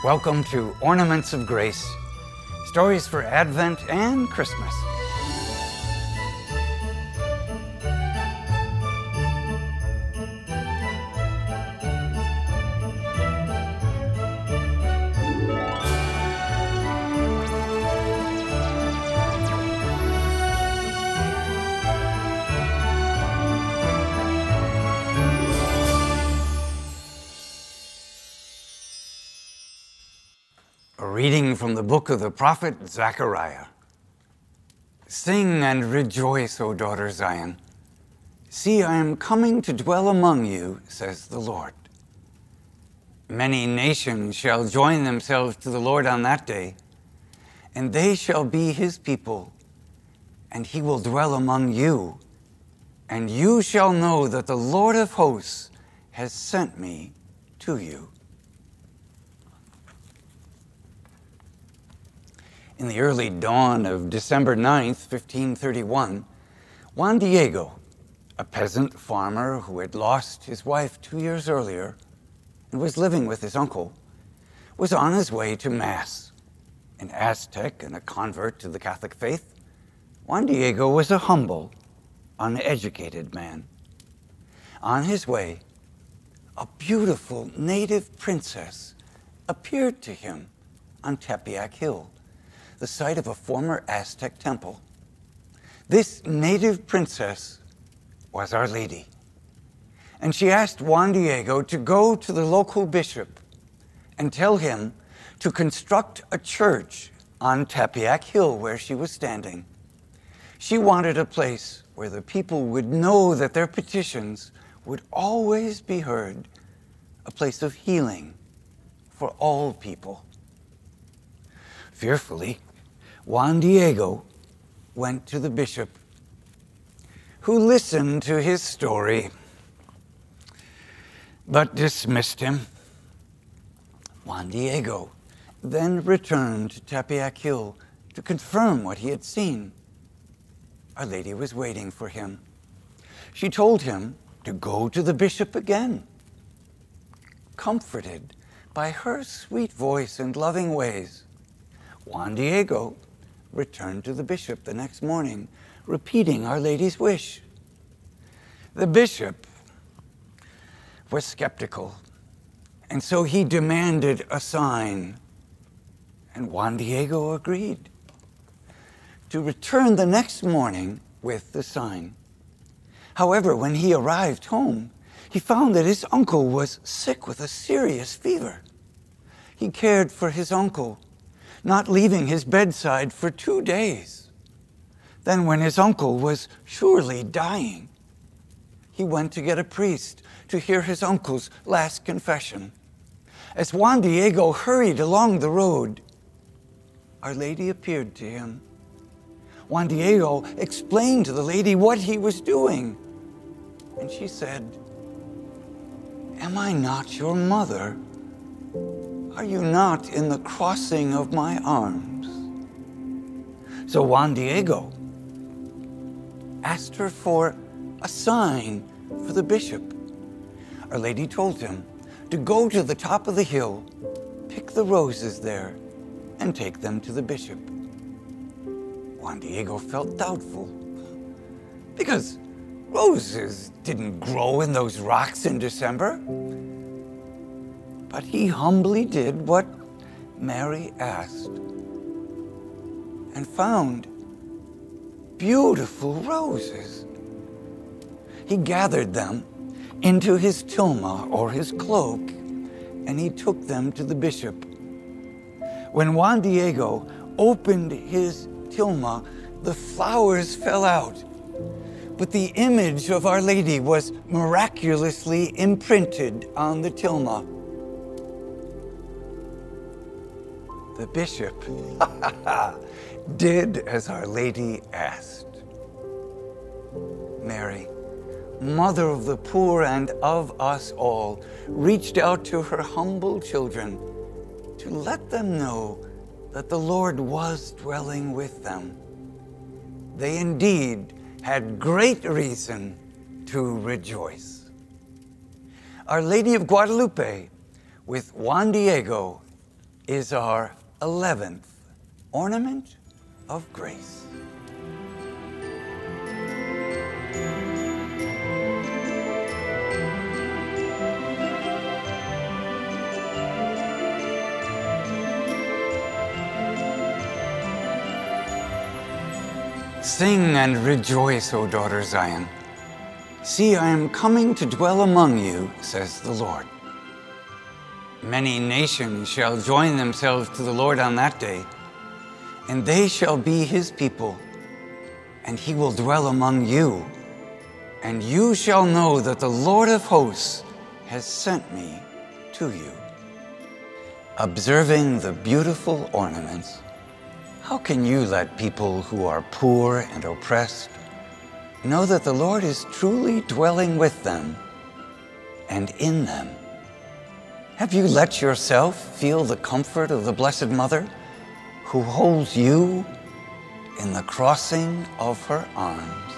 Welcome to Ornaments of Grace, stories for Advent and Christmas. A reading from the book of the prophet Zechariah. Sing and rejoice, O daughter Zion. See, I am coming to dwell among you, says the Lord. Many nations shall join themselves to the Lord on that day, and they shall be his people, and he will dwell among you. And you shall know that the Lord of hosts has sent me to you. In the early dawn of December 9th, 1531, Juan Diego, a peasant farmer who had lost his wife 2 years earlier and was living with his uncle, was on his way to Mass. An Aztec and a convert to the Catholic faith, Juan Diego was a humble, uneducated man. On his way, a beautiful native princess appeared to him on Tepeyac Hill, the site of a former Aztec temple. This native princess was Our Lady, and she asked Juan Diego to go to the local bishop and tell him to construct a church on Tepeyac Hill where she was standing. She wanted a place where the people would know that their petitions would always be heard, a place of healing for all people. Fearfully, Juan Diego went to the bishop, who listened to his story, but dismissed him. Juan Diego then returned to Tepeyac Hill to confirm what he had seen. Our Lady was waiting for him. She told him to go to the bishop again. Comforted by her sweet voice and loving ways, Juan Diego returned to the bishop the next morning, repeating Our Lady's wish. The bishop was skeptical, and so he demanded a sign, and Juan Diego agreed to return the next morning with the sign. However, when he arrived home, he found that his uncle was sick with a serious fever. He cared for his uncle, not leaving his bedside for 2 days. Then when his uncle was surely dying, he went to get a priest to hear his uncle's last confession. As Juan Diego hurried along the road, Our Lady appeared to him. Juan Diego explained to the lady what he was doing, and she said, "Am I not your mother? Are you not in the crossing of my arms?" So Juan Diego asked her for a sign for the bishop. Our Lady told him to go to the top of the hill, pick the roses there, and take them to the bishop. Juan Diego felt doubtful, because roses didn't grow in those rocks in December. But he humbly did what Mary asked and found beautiful roses. He gathered them into his tilma, or his cloak, and he took them to the bishop. When Juan Diego opened his tilma, the flowers fell out, but the image of Our Lady was miraculously imprinted on the tilma. The bishop did as Our Lady asked. Mary, Mother of the poor and of us all, reached out to her humble children to let them know that the Lord was dwelling with them. They indeed had great reason to rejoice. Our Lady of Guadalupe, with Juan Diego, is our 11th Ornament of Grace. Sing and rejoice, O daughter Zion. See, I am coming to dwell among you, says the Lord. Many nations shall join themselves to the Lord on that day, and they shall be his people, and he will dwell among you. And you shall know that the Lord of hosts has sent me to you. Observing the beautiful ornaments, how can you let people who are poor and oppressed know that the Lord is truly dwelling with them and in them? Have you let yourself feel the comfort of the Blessed Mother who holds you in the crossing of her arms?